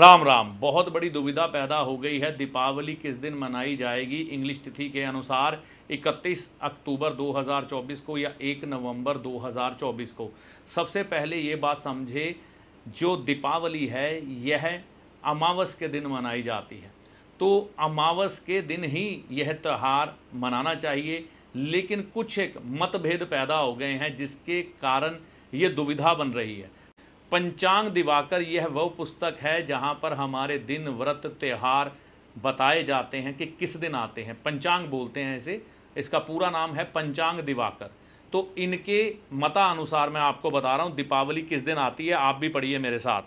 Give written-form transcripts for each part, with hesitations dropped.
राम राम। बहुत बड़ी दुविधा पैदा हो गई है। दीपावली किस दिन मनाई जाएगी? इंग्लिश तिथि के अनुसार 31 अक्टूबर 2024 को या 1 नवंबर 2024 को। सबसे पहले ये बात समझे, जो दीपावली है यह अमावस के दिन मनाई जाती है, तो अमावस के दिन ही यह त्यौहार मनाना चाहिए। लेकिन कुछ एक मतभेद पैदा हो गए हैं जिसके कारण ये दुविधा बन रही है। पंचांग दिवाकर यह वह पुस्तक है जहां पर हमारे दिन, व्रत, त्यौहार बताए जाते हैं कि किस दिन आते हैं। पंचांग बोलते हैं इसे, इसका पूरा नाम है पंचांग दिवाकर। तो इनके मतानुसार मैं आपको बता रहा हूं दीपावली किस दिन आती है। आप भी पढ़िए मेरे साथ।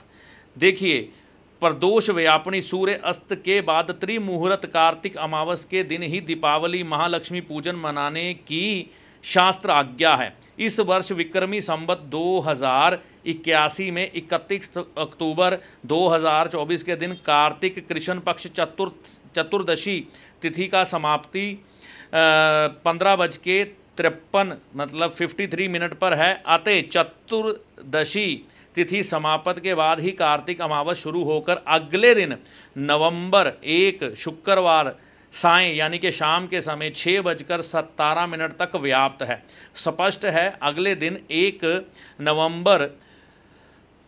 देखिए, प्रदोष व्यापनी सूर्य अस्त के बाद त्रिमुहूर्त कार्तिक अमावस के दिन ही दीपावली महालक्ष्मी पूजन मनाने की शास्त्र आज्ञा है। इस वर्ष विक्रमी संवत 2081 में 31 अक्टूबर 2024 के दिन कार्तिक कृष्ण पक्ष चतुर्दशी तिथि का समाप्ति 15:53 मतलब 53 मिनट पर है। अतः चतुर्दशी तिथि समाप्त के बाद ही कार्तिक अमावस शुरू होकर अगले दिन नवंबर 1 शुक्रवार सायं यानी कि शाम के समय 6:17 तक व्याप्त है। स्पष्ट है अगले दिन 1 नवंबर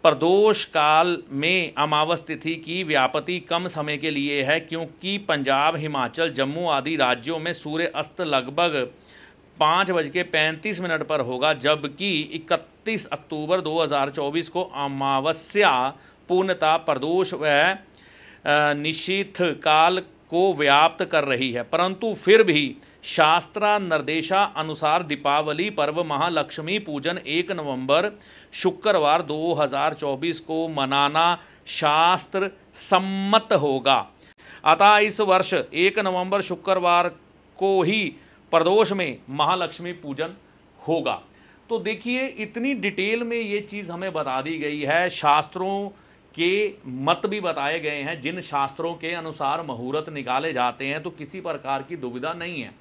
प्रदोष काल में अमावस तिथि की व्याप्ति कम समय के लिए है, क्योंकि पंजाब, हिमाचल, जम्मू आदि राज्यों में सूर्य अस्त लगभग 5:35 पर होगा, जबकि 31 अक्टूबर 2024 को अमावस्या पूर्णतः प्रदोष व निशीथ काल को व्याप्त कर रही है। परंतु फिर भी शास्त्र निर्देशा अनुसार दीपावली पर्व महालक्ष्मी पूजन 1 नवंबर शुक्रवार 2024 को मनाना शास्त्र सम्मत होगा। अतः इस वर्ष 1 नवंबर शुक्रवार को ही प्रदोष में महालक्ष्मी पूजन होगा। तो देखिए, इतनी डिटेल में ये चीज़ हमें बता दी गई है। शास्त्रों के मत भी बताए गए हैं, जिन शास्त्रों के अनुसार मुहूर्त निकाले जाते हैं, तो किसी प्रकार की दुविधा नहीं है।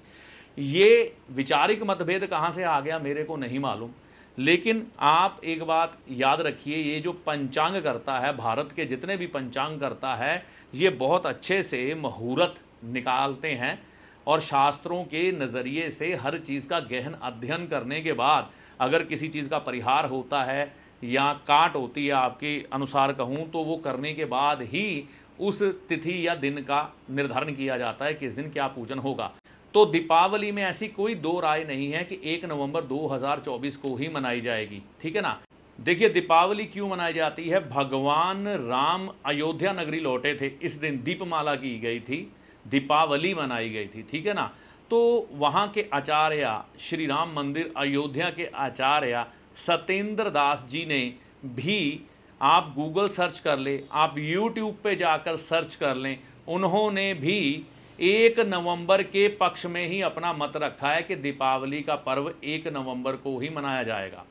ये विचारिक मतभेद कहाँ से आ गया मेरे को नहीं मालूम, लेकिन आप एक बात याद रखिए, ये जो पंचांग करता है, भारत के जितने भी पंचांग करता है, ये बहुत अच्छे से मुहूर्त निकालते हैं और शास्त्रों के नज़रिए से हर चीज़ का गहन अध्ययन करने के बाद अगर किसी चीज़ का परिहार होता है या काट होती है आपके अनुसार कहूँ, तो वो करने के बाद ही उस तिथि या दिन का निर्धारण किया जाता है कि इस दिन क्या पूजन होगा। तो दीपावली में ऐसी कोई दो राय नहीं है कि 1 नवंबर 2024 को ही मनाई जाएगी, ठीक है ना। देखिए, दीपावली क्यों मनाई जाती है? भगवान राम अयोध्या नगरी लौटे थे, इस दिन दीपमाला की गई थी, दीपावली मनाई गई थी, ठीक है ना। तो वहाँ के आचार्य, श्री राम मंदिर अयोध्या के आचार्य सत्येंद्र दास जी ने भी, आप गूगल सर्च कर लें, आप यूट्यूब पे जाकर सर्च कर लें, उन्होंने भी 1 नवंबर के पक्ष में ही अपना मत रखा है कि दीपावली का पर्व 1 नवंबर को ही मनाया जाएगा।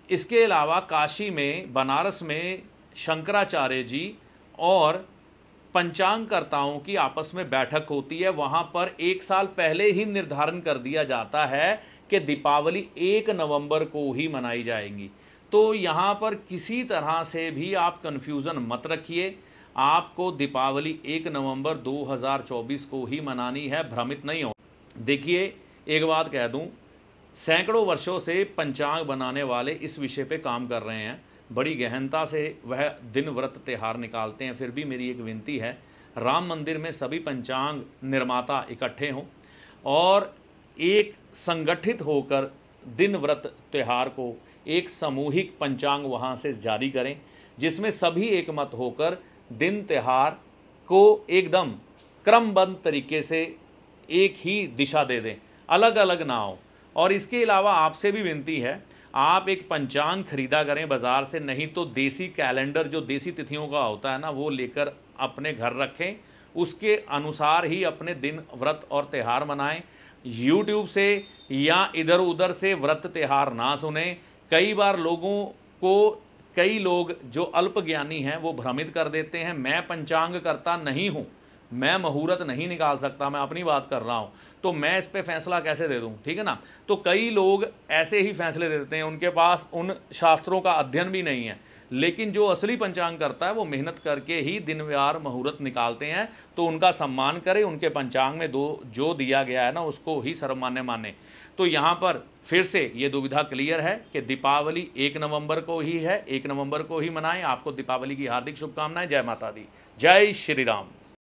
इसके अलावा काशी में, बनारस में शंकराचार्य जी और पंचांगकर्ताओं की आपस में बैठक होती है। वहां पर 1 साल पहले ही निर्धारण कर दिया जाता है कि दीपावली 1 नवंबर को ही मनाई जाएगी। तो यहाँ पर किसी तरह से भी आप कन्फ्यूज़न मत रखिए। आपको दीपावली 1 नवंबर 2024 को ही मनानी है, भ्रमित नहीं हो। देखिए, एक बात कह दूँ, सैकड़ों वर्षों से पंचांग बनाने वाले इस विषय पे काम कर रहे हैं, बड़ी गहनता से वह दिन, व्रत, त्यौहार निकालते हैं। फिर भी मेरी एक विनती है, राम मंदिर में सभी पंचांग निर्माता इकट्ठे हों और एक संगठित होकर दिन, व्रत, त्यौहार को एक सामूहिक पंचांग वहाँ से जारी करें, जिसमें सभी एकमत होकर दिन, त्यौहार को एकदम क्रमबद्ध तरीके से एक ही दिशा दे दें, अलग अलग ना हो। और इसके अलावा आपसे भी विनती है, आप एक पंचांग खरीदा करें बाज़ार से, नहीं तो देसी कैलेंडर जो देसी तिथियों का होता है ना, वो लेकर अपने घर रखें, उसके अनुसार ही अपने दिन, व्रत और त्यौहार मनाएं। यूट्यूब से या इधर उधर से व्रत त्यौहार ना सुने। कई बार लोगों को, कई लोग जो अल्प ज्ञानी हैं वो भ्रमित कर देते हैं। मैं पंचांग करता नहीं हूँ, मैं मुहूर्त नहीं निकाल सकता, मैं अपनी बात कर रहा हूँ, तो मैं इस पे फैसला कैसे दे दूँ, ठीक है ना। तो कई लोग ऐसे ही फैसले दे देते हैं, उनके पास उन शास्त्रों का अध्ययन भी नहीं है, लेकिन जो असली पंचांग करता है वो मेहनत करके ही दिन वार मुहूर्त निकालते हैं, तो उनका सम्मान करें, उनके पंचांग में जो दिया गया है ना उसको ही सर्वमान्य माने। तो यहाँ पर फिर से ये दुविधा क्लियर है कि दीपावली 1 नवंबर को ही है, 1 नवंबर को ही मनाएं। आपको दीपावली की हार्दिक शुभकामनाएं। जय माता दी, जय श्री राम।